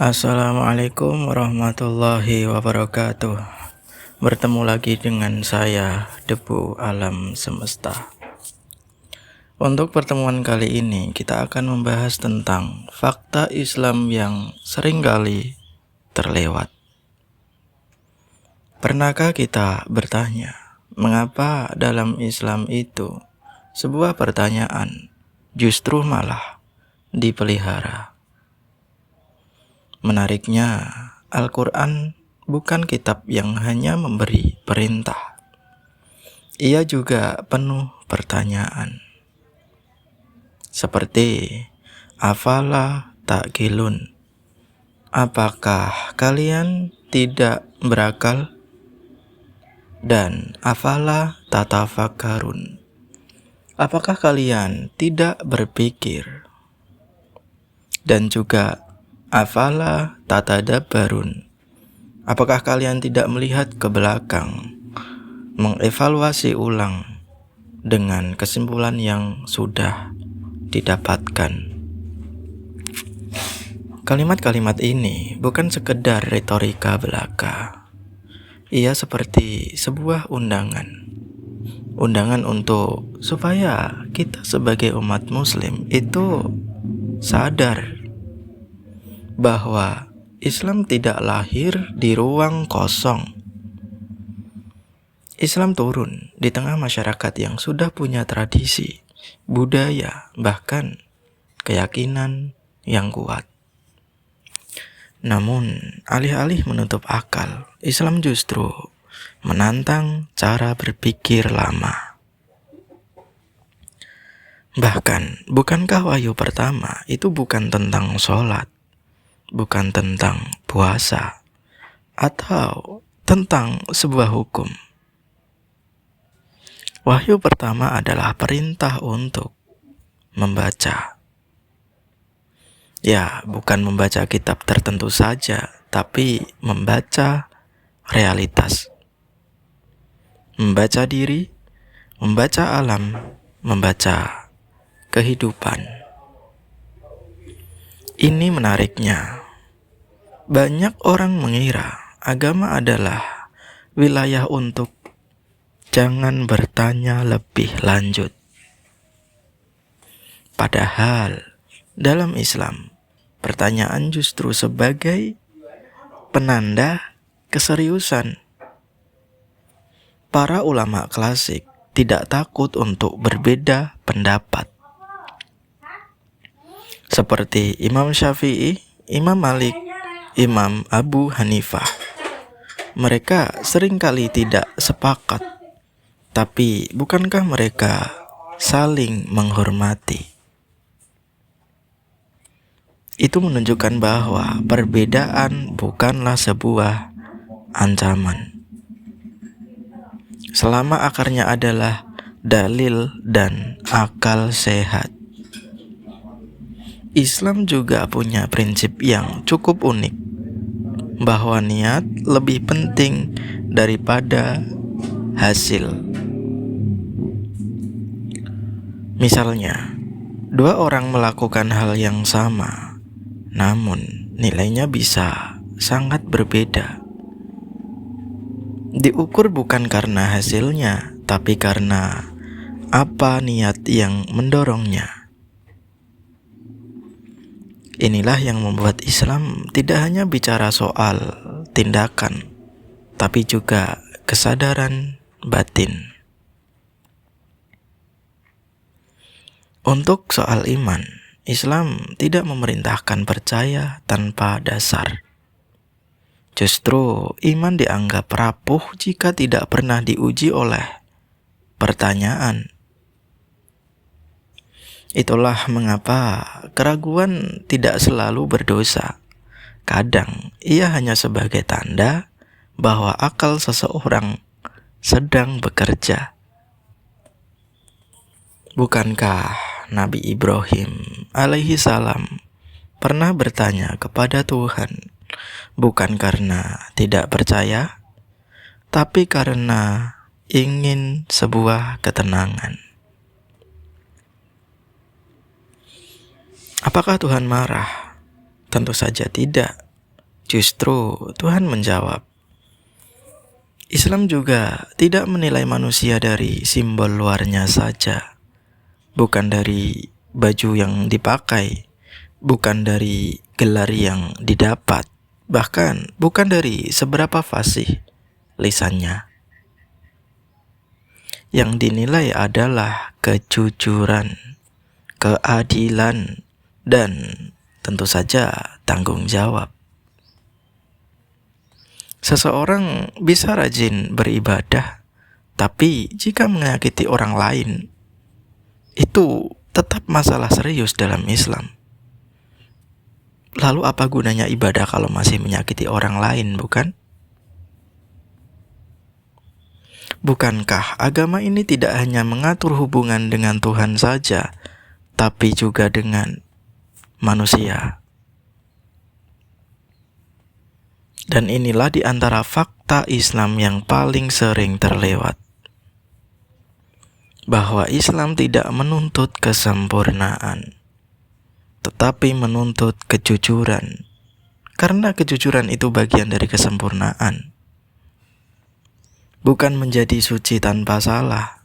Assalamualaikum warahmatullahi wabarakatuh. Bertemu lagi dengan saya, Debu Alam Semesta. Untuk pertemuan kali ini kita akan membahas tentang fakta Islam yang seringkali terlewat. Pernahkah kita bertanya, mengapa dalam Islam itu sebuah pertanyaan justru malah dipelihara? Menariknya, Al-Quran bukan kitab yang hanya memberi perintah. Ia juga penuh pertanyaan. Seperti, afala ta'qilun? Apakah kalian tidak berakal? Dan afala tatafakkarun? Apakah kalian tidak berpikir? Dan juga afala tatadabbarun? Apakah kalian tidak melihat ke belakang, mengevaluasi ulang dengan kesimpulan yang sudah didapatkan? Kalimat-kalimat ini bukan sekedar retorika belaka. Ia seperti sebuah undangan untuk supaya kita sebagai umat muslim itu sadar bahwa Islam tidak lahir di ruang kosong. Islam turun di tengah masyarakat yang sudah punya tradisi, budaya, bahkan keyakinan yang kuat. Namun, alih-alih menutup akal, Islam justru menantang cara berpikir lama. Bahkan, bukankah wahyu pertama itu bukan tentang sholat, bukan tentang puasa, atau tentang sebuah hukum? Wahyu pertama adalah perintah untuk membaca. Ya, bukan membaca kitab tertentu saja, tapi membaca realitas. Membaca diri, membaca alam, membaca kehidupan. Ini menariknya. Banyak orang mengira agama adalah wilayah untuk jangan bertanya lebih lanjut. Padahal dalam Islam, pertanyaan justru sebagai penanda keseriusan. Para ulama klasik tidak takut untuk berbeda pendapat. Seperti Imam Syafi'i, Imam Malik, Imam Abu Hanifah. Mereka seringkali tidak sepakat, tapi bukankah mereka saling menghormati? Itu menunjukkan bahwa perbedaan bukanlah sebuah ancaman. Selama akarnya adalah dalil dan akal sehat. Islam juga punya prinsip yang cukup unik, bahwa niat lebih penting daripada hasil. Misalnya, dua orang melakukan hal yang sama, namun nilainya bisa sangat berbeda. Diukur bukan karena hasilnya, tapi karena apa niat yang mendorongnya. Inilah yang membuat Islam tidak hanya bicara soal tindakan, tapi juga kesadaran batin. Untuk soal iman, Islam tidak memerintahkan percaya tanpa dasar. Justru iman dianggap rapuh jika tidak pernah diuji oleh pertanyaan. Itulah mengapa keraguan tidak selalu berdosa. Kadang ia hanya sebagai tanda bahwa akal seseorang sedang bekerja. Bukankah Nabi Ibrahim alaihi salam pernah bertanya kepada Tuhan, bukan karena tidak percaya, tapi karena ingin sebuah ketenangan. Apakah Tuhan marah? Tentu saja tidak. Justru Tuhan menjawab, Islam juga tidak menilai manusia dari simbol luarnya saja, bukan dari baju yang dipakai, bukan dari gelar yang didapat, bahkan bukan dari seberapa fasih lisannya. Yang dinilai adalah kejujuran, keadilan, dan tentu saja tanggung jawab. Seseorang bisa rajin beribadah, tapi jika menyakiti orang lain, itu tetap masalah serius dalam Islam. Lalu apa gunanya ibadah kalau masih menyakiti orang lain, bukan? Bukankah agama ini tidak hanya mengatur hubungan dengan Tuhan saja, tapi juga dengan manusia? Dan inilah di antara fakta Islam yang paling sering terlewat, bahwa Islam tidak menuntut kesempurnaan, tetapi menuntut kejujuran, karena kejujuran itu bagian dari kesempurnaan. Bukan menjadi suci tanpa salah,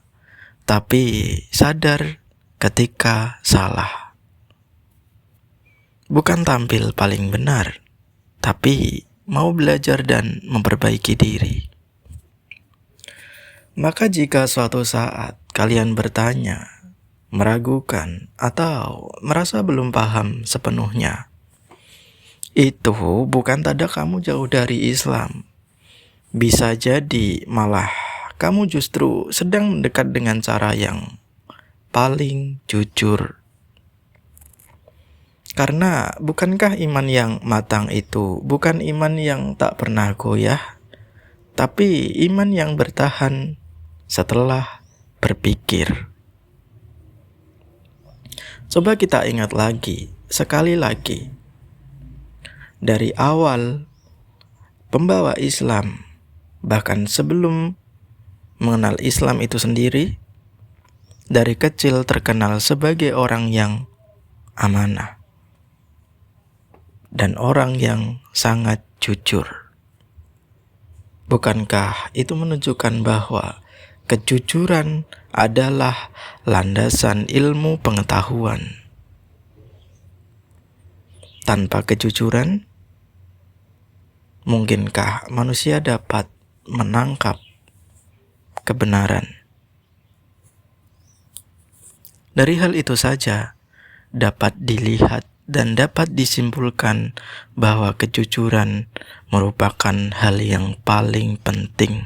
tapi sadar ketika salah. Bukan tampil paling benar, tapi mau belajar dan memperbaiki diri. Maka jika suatu saat kalian bertanya, meragukan, atau merasa belum paham sepenuhnya, itu bukan tanda kamu jauh dari Islam. Bisa jadi malah kamu justru sedang mendekat dengan cara yang paling jujur. Karena bukankah iman yang matang itu bukan iman yang tak pernah goyah, tapi iman yang bertahan setelah berpikir. Coba kita ingat lagi, sekali lagi. Dari awal pembawa Islam, bahkan sebelum mengenal Islam itu sendiri, dari kecil terkenal sebagai orang yang amanah dan orang yang sangat jujur. Bukankah itu menunjukkan bahwa kejujuran adalah landasan ilmu pengetahuan? Tanpa kejujuran, mungkinkah manusia dapat menangkap kebenaran? Dari hal itu saja dapat dilihat dan dapat disimpulkan bahwa kejujuran merupakan hal yang paling penting